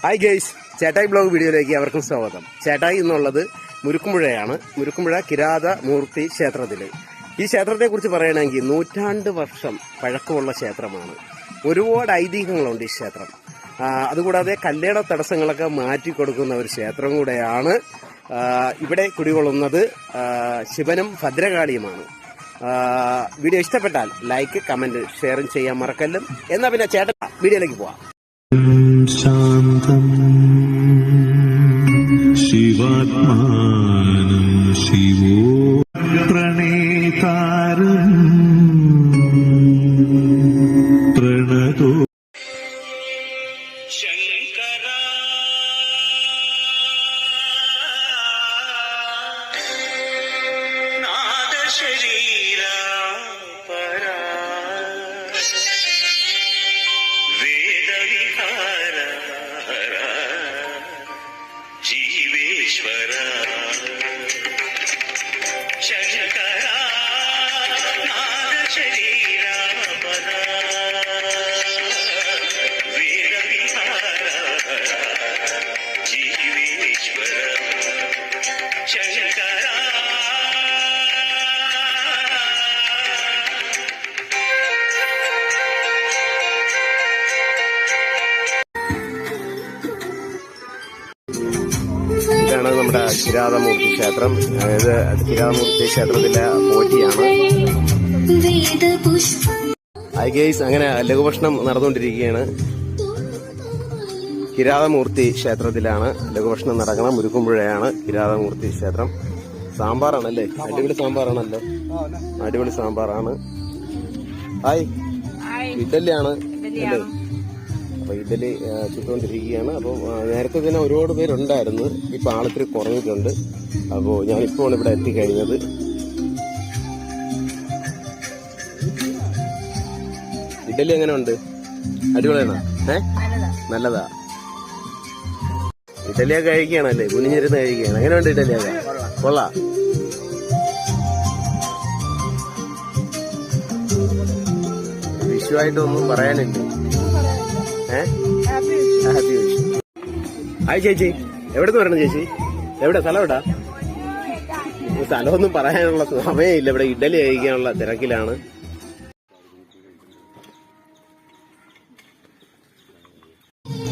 Hi guys, ചേട്ടായി blog വീഡിയോയിലേക്ക് അവർക്കും സ്വാഗതം. ചേട്ടായി എന്നുള്ളത് മുരുക്കുമ്പുഴയാണ്. മുരുക്കുമ്പുഴ കിരാതമൂർത്തി ക്ഷേത്രത്തിൽ. ഈ ക്ഷേത്രത്തെക്കുറിച്ച് പറയുകയാണെങ്കിൽ 100 വർഷം പഴക്കമുള്ള ക്ഷേത്രമാണ്. ഒരുപാട് ഐതിഹ്യങ്ങളുണ്ട് ഈ ക്ഷേത്രം. അതുകൂടാതെ കല്യാണ തടസ്സങ്ങളൊക്കെ മാറ്റിക്കൊടുക്കുന്ന ഒരു ക്ഷേത്രം കൂടെയാണ്. ഇവിടെ കുടികൊള്ളുന്നത് ശിവനും ഭദ്രകാളിയുമാണ്. വീഡിയോ ഇഷ്ടപ്പെട്ടാൽ ലൈക്ക്, കമന്റ്, ഷെയറും ചെയ്യാൻ മറക്കല്ലും. എന്നാ പിന്നെ ചേട്ടൻ വീഡിയോയിലേക്ക് പോവാം. ശാന്തം ശിവാത്മാനം ശിവോ പ്രണേതാരം പ്രണതോ ശങ്കര നാദശരീര പരാ വേദവിഹാര ജീവേശ്വര ശങ്കര നാദശരീര പരാ വേദവിഹാര ജീവേശ്വര ശങ്കര. ഇതാണ് നമ്മുടെ കിരാതമൂർത്തി ക്ഷേത്രം. അതായത് കിരാതമൂർത്തി ക്ഷേത്രത്തിലെ പോറ്റിയാണ്. ഹായ് ഗൈസ്, അങ്ങനെ ലഘുഭക്ഷണം നടന്നുകൊണ്ടിരിക്കുകയാണ്. കിരാതമൂർത്തി ക്ഷേത്രത്തിലാണ് ലഘുഭക്ഷണം നടക്കണം. മുരുക്കുമ്പുഴയാണ് കിരാതമൂർത്തി ക്ഷേത്രം. സാമ്പാറാണല്ലേ, അടിപൊളി സാമ്പാറാണല്ലോ, അടിപൊളി സാമ്പാറാണ്. ഹായ്, ഇഡലിയാണ് അല്ലേ? അപ്പൊ ഇഡലി ചുട്ടുകൊണ്ടിരിക്കുകയാണ്. അപ്പോൾ നേരത്തെ തന്നെ ഒരുപാട് പേരുണ്ടായിരുന്നു. ഇപ്പൊ ആളിത്തിരി കുറഞ്ഞിട്ടുണ്ട്. അപ്പോൾ ഞാനിപ്പോൾ ഇവിടെ എത്തിക്കഴിഞ്ഞത്. ഇഡലി എങ്ങനെ ഉണ്ട്? അടിപൊളിയാണോ? നല്ലതാ. ഇഡലിയൊക്കെ കഴിക്കുകയാണല്ലേ, കുനിഞ്ഞിരുന്ന് കഴിക്കുകയാണ്. എങ്ങനെയുണ്ട് ഇഡലിയൊക്കെ? കൊള്ളാം. വിഷുവായിട്ടൊന്നും പറയാനില്ലേ? ഹായ് ചേച്ചി, എവിടെന്ന് വരണം ചേച്ചി? എവിടെ സ്ഥലം? എവിടാ? സ്ഥലമൊന്നും പറയാനുള്ള സമയമില്ല. ഇവിടെ ഇഡലി കഴിക്കാനുള്ള തിരക്കിലാണ്.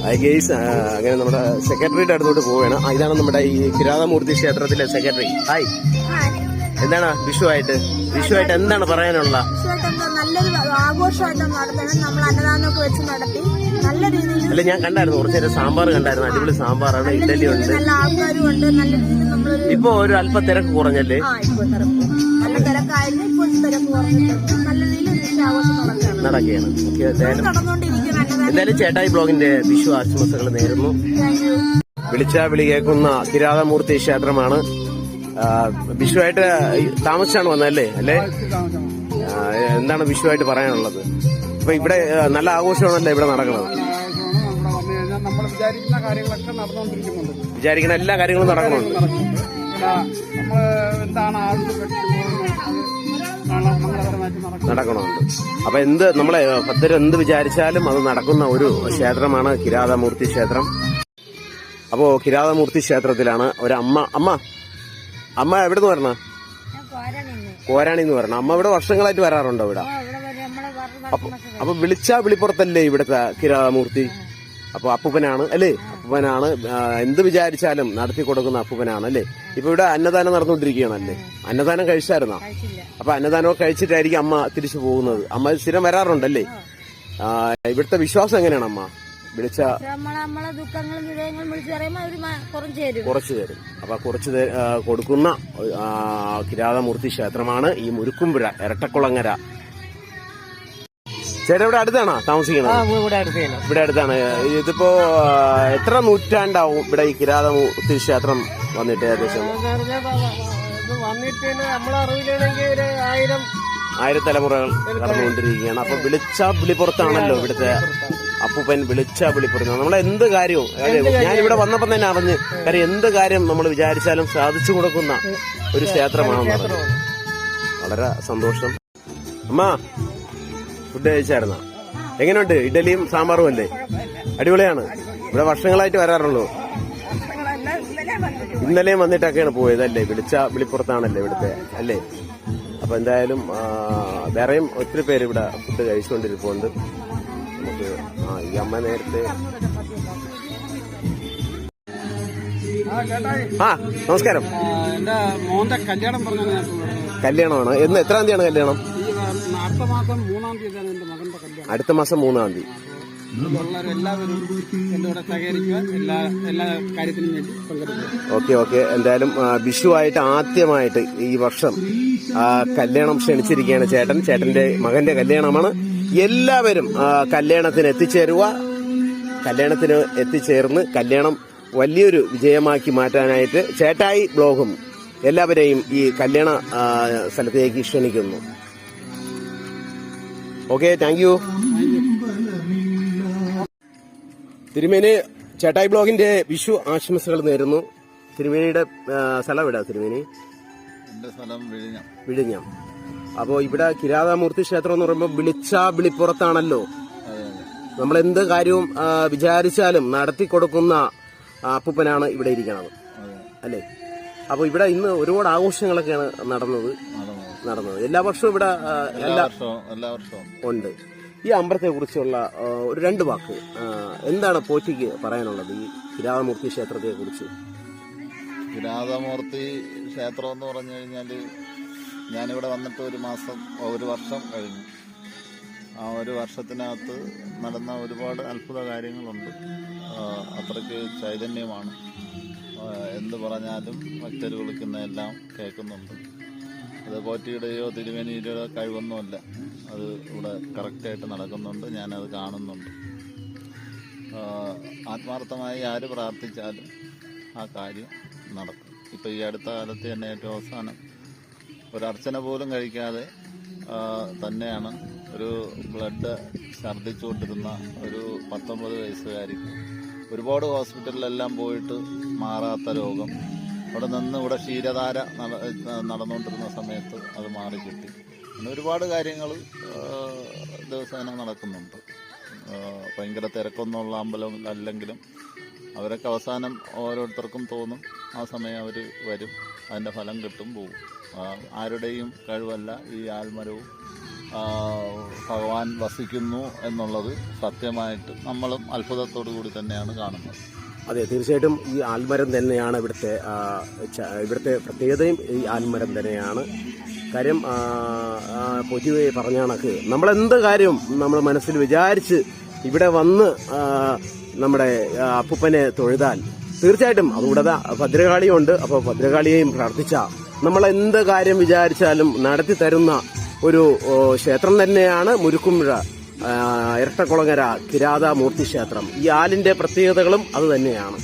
ഹായ് ഗെയ്സ്, അങ്ങനെ നമ്മുടെ സെക്രട്ടറിയുടെ അടുത്തോട്ട് പോവുകയാണ്. ഇതാണ് നമ്മുടെ ഈ കിരാതമൂർത്തി ക്ഷേത്രത്തിലെ സെക്രട്ടറി. ഹായ്, എന്താണ് വിഷുവായിട്ട് എന്താണ് പറയാനുള്ള? നല്ലൊരു ആഘോഷമായിട്ട് നടത്തണം. നമ്മൾ അന്നദാനമൊക്കെ വെച്ച് നടത്തി നല്ല രീതിയിൽ. അല്ല, ഞാൻ കണ്ടായിരുന്നു, കുറച്ചു നേരം സാമ്പാർ കണ്ടായിരുന്നു. അടിപൊളി സാമ്പാറാണ്. ഇഡലി ഉണ്ട്, നല്ല ആൾക്കാരും ഉണ്ട്. നല്ല രീതിയിൽ നമ്മളൊരു ഇപ്പൊ ഒരു അല്പ തിരക്ക് കുറഞ്ഞല്ലേ? നല്ല തിരക്കായിരുന്നു. ഇപ്പോൾ തിരക്ക് കുറഞ്ഞിട്ടുണ്ട്. നല്ല രീതിയിൽ ആഘോഷം നടക്കുകയാണ്. നടന്നുകൊണ്ടിരിക്കുകയാണ്. എന്തായാലും ചേട്ടായി ബ്ലോഗിന്റെ വിഷു ആശംസകൾ നേരുന്നു. വിളിച്ചാ വിളി കേൾക്കുന്ന കിരാതമൂർത്തി ക്ഷേത്രമാണ്. വിഷുവായിട്ട് താമസിച്ചാണ് വന്നതല്ലേ? അല്ലേ? എന്താണ് വിഷുവായിട്ട് പറയാനുള്ളത്? ഇപ്പൊ ഇവിടെ നല്ല ആഘോഷമാണല്ലേ ഇവിടെ നടക്കുന്നത്? വിചാരിക്കുന്ന എല്ലാ കാര്യങ്ങളും നടക്കുന്നുണ്ട്. നടക്കണമുണ്ട്. അപ്പൊ നമ്മളെ ഭക്തർ എന്ത് വിചാരിച്ചാലും അത് നടക്കുന്ന ഒരു ക്ഷേത്രമാണ് കിരാതമൂർത്തി ക്ഷേത്രം. അപ്പോ കിരാതമൂർത്തി ക്ഷേത്രത്തിലാണ് ഒരു അമ്മ എവിടുന്ന് വരണ? കോരാണിന്ന് വരണം. അമ്മ ഇവിടെ വർഷങ്ങളായിട്ട് വരാറുണ്ടോ ഇവിടെ? അപ്പൊ വിളിച്ചാ വിളിപ്പുറത്തല്ലേ ഇവിടുത്തെ കിരാതമൂർത്തി? അപ്പൊ അപ്പൂപ്പനാണ് അല്ലേ? അപ്പൂപ്പനാണ്. എന്ത് വിചാരിച്ചാലും നടത്തി കൊടുക്കുന്ന അപ്പൂപ്പനാണ് അല്ലേ? ഇപ്പൊ ഇവിടെ അന്നദാനം നടന്നുകൊണ്ടിരിക്കുകയാണല്ലേ? അന്നദാനം കഴിച്ചായിരുന്നോ? അപ്പൊ അന്നദാനമൊക്കെ കഴിച്ചിട്ടായിരിക്കും അമ്മ തിരിച്ചു പോകുന്നത്. അമ്മ സ്ഥിരം വരാറുണ്ടല്ലേ? ഇവിടുത്തെ വിശ്വാസം എങ്ങനെയാണ്? അമ്മ വിളിച്ച കുറച്ചു തരും. അപ്പൊ കുറച്ച് കൊടുക്കുന്ന കിരാതമൂർത്തി ക്ഷേത്രമാണ് ഈ മുരുക്കുമ്പുഴ ഇരട്ടക്കുളങ്ങര. ചേട്ടാ ഇവിടെ അടുത്താണോ താമസിക്കുന്നത്? ഇവിടെ അടുത്താണ്. ഇതിപ്പോ എത്ര നൂറ്റാണ്ടാവും ഇവിടെ ഈ കിരാതമൂർത്തി ക്ഷേത്രം വന്നിട്ട്? ഏകദേശം ആയിരം തലമുറകൾ കടന്നുകൊണ്ടിരിക്കുകയാണ്. അപ്പൊ വിളിച്ച വിളിപ്പുറത്താണല്ലോ ഇവിടുത്തെ അപ്പൂപ്പൻ. വിളിച്ച വിളിപ്പുറത്ത് നമ്മളെ എന്ത് കാര്യവും, ഞാനിവിടെ വന്നപ്പോ തന്നെ അറിഞ്ഞ് കാര്യം എന്ത് കാര്യം നമ്മൾ വിചാരിച്ചാലും സാധിച്ചു കൊടുക്കുന്ന ഒരു ക്ഷേത്രമാണെന്ന് പറഞ്ഞു. വളരെ സന്തോഷം. അമ്മ ഫുഡ് കഴിച്ചായിരുന്നോ? എങ്ങനെയുണ്ട്? ഇഡലിയും സാമ്പാറും അല്ലേ? അടിപൊളിയാണ്. ഇവിടെ വർഷങ്ങളായിട്ട് വരാറുള്ളൂ. ഞങ്ങളെല്ലാം ഇന്നലെ വന്നിട്ട് ഇന്നലെയും വന്നിട്ടൊക്കെയാണ് പോയത് അല്ലേ? വിളിപ്പുറത്താണല്ലേ ഇവിടുത്തെ അല്ലേ? അപ്പൊ എന്തായാലും വേറെയും ഒത്തിരി പേര് ഇവിടെ ഫുഡ് കഴിച്ചുകൊണ്ടിരിപ്പുണ്ട്. നമുക്ക് ഈ അമ്മ നേരത്തെ നമസ്കാരം. എന്റെ മോന്റെ കല്യാണം പറഞ്ഞാണ്. കല്യാണമാണ് എന്ന്? എത്രാം തീയതിയാണ് കല്യാണം? അടുത്ത മാസം 3-ാം തീയതിയാണ് എന്റെ മകന്റെ കല്യാണം. അടുത്ത മാസം 3-ാം തീയതി. എല്ലാവരും എന്റെ കൂടെ സഹകരിക്കുക, എല്ലാ കാര്യത്തിനും വേണ്ടി പങ്കെടുക്കുക. ഓക്കെ. എന്തായാലും വിഷുവായിട്ട് ആദ്യമായിട്ട് ഈ വർഷം കല്യാണം ക്ഷണിച്ചിരിക്കുകയാണ് ചേട്ടന്റെ മകന്റെ കല്യാണമാണ്. എല്ലാവരും കല്യാണത്തിന് എത്തിച്ചേർന്ന് കല്യാണം വലിയൊരു വിജയമാക്കി മാറ്റാനായിട്ട് ചേട്ടായി ബ്ലോഗും എല്ലാവരെയും ഈ കല്യാണ സ്ഥലത്തേക്ക് ക്ഷണിക്കുന്നു. Okay, thank you. തിരുമേനി ചേട്ടായി ബ്ലോഗിന്റെ വിഷു ആശംസകൾ നേരുന്നു. തിരുമേനിയുടെ സ്ഥലം എവിടാ തിരുമേനി? എന്റെ സ്ഥലം വിഴിഞ്ഞം. അപ്പോ ഇവിടെ കിരാതമൂർത്തി ക്ഷേത്രം എന്ന് പറയുമ്പോൾ വിളിപ്പുറത്താണല്ലോ. നമ്മൾ എന്ത് കാര്യവും വിചാരിച്ചാലും നടത്തിക്കൊടുക്കുന്ന അപ്പൂപ്പനാണ് ഇവിടെ ഇരിക്കുന്നത് അല്ലേ? അപ്പൊ ഇവിടെ ഇന്ന് ഒരുപാട് ആഘോഷങ്ങളൊക്കെയാണ് നടന്നത്. എല്ലാ വർഷവും ഇവിടെ എല്ലാ വർഷവും ഉണ്ട്. ഈ അമ്പലത്തെ കുറിച്ചുള്ള ഒരു 2 വാക്ക് എന്താണ് പോറ്റിക്ക് പറയാനുള്ളത് ഈ കിരാതമൂർത്തി ക്ഷേത്രത്തെ കുറിച്ച്? കിരാതമൂർത്തി ക്ഷേത്രം എന്ന് പറഞ്ഞു കഴിഞ്ഞാല് ഞാനിവിടെ വന്നിട്ട് ഒരു വർഷം കഴിഞ്ഞു. ആ ഒരു വർഷത്തിനകത്ത് നടന്ന ഒരുപാട് അത്ഭുത കാര്യങ്ങളുണ്ട്. അത്രയ്ക്ക് ചൈതന്യമാണ്. എന്ത് പറഞ്ഞാലും ഭക്തർ വിളിക്കുന്നതെല്ലാം കേൾക്കുന്നുണ്ട്. അത് പോറ്റിയുടെയോ തിരുവേനിയുടെയോ കഴിവൊന്നുമല്ല. അത് ഇവിടെ കറക്റ്റായിട്ട് നടക്കുന്നുണ്ട്. ഞാനത് കാണുന്നുണ്ട്. ആത്മാർത്ഥമായി ആര് പ്രാർത്ഥിച്ചാലും ആ കാര്യം നടക്കും. ഇപ്പം ഈ അടുത്ത കാലത്ത് തന്നെ ഏറ്റവും അവസാനം ഒരർച്ചന പോലും കഴിക്കാതെ തന്നെയാണ് ഒരു ബ്ലഡ് ഛർദ്ദിച്ചുകൊണ്ടിരുന്ന ഒരു 19 വയസ്സുകാരിക്ക് ഒരുപാട് ഹോസ്പിറ്റലിലെല്ലാം പോയിട്ട് മാറാത്ത രോഗം അവിടെ നിന്ന് ഇവിടെ ക്ഷീരധാര നടന്നുകൊണ്ടിരുന്ന സമയത്ത് അത് മാറിക്കിട്ടി. അങ്ങനെ ഒരുപാട് കാര്യങ്ങൾ ദിവസേന നടക്കുന്നുണ്ട്. ഭയങ്കര തിരക്കൊന്നുള്ള അമ്പലം അല്ലെങ്കിലും അവരൊക്കെ അവസാനം ഓരോരുത്തർക്കും തോന്നും, ആ സമയം അവർ വരും, അതിൻ്റെ ഫലം കിട്ടും, പോവും. ആരുടെയും കഴിവല്ല. ഈ ആൽമരവും ഭഗവാൻ വസിക്കുന്നു എന്നുള്ളത് സത്യമായിട്ട് നമ്മളും അത്ഭുതത്തോടു കൂടി തന്നെയാണ് കാണുന്നത്. അതെ, തീർച്ചയായിട്ടും ഈ ആൽമരം തന്നെയാണ് ഇവിടുത്തെ പ്രത്യേകതയും. ഈ ആൽമരം തന്നെയാണ് കാര്യം. പൊതുവെ പറഞ്ഞ കണക്ക് നമ്മളെന്ത് കാര്യവും നമ്മൾ മനസ്സിൽ വിചാരിച്ച് ഇവിടെ വന്ന് നമ്മുടെ അപ്പൂപ്പനെ തൊഴുതാൽ തീർച്ചയായിട്ടും അതുകൂടെ ഭദ്രകാളിയുണ്ട്. അപ്പോൾ ഭദ്രകാളിയെയും പ്രാർത്ഥിച്ച നമ്മളെന്ത് കാര്യം വിചാരിച്ചാലും നടത്തി തരുന്ന ഒരു ക്ഷേത്രം തന്നെയാണ് മുരുക്കുംപുഴ ഇരട്ടക്കുളങ്ങര കിരാതമൂർത്തി ക്ഷേത്രം. ഈ ആലിന്റെ പ്രത്യേകതകളും അത് തന്നെയാണ്.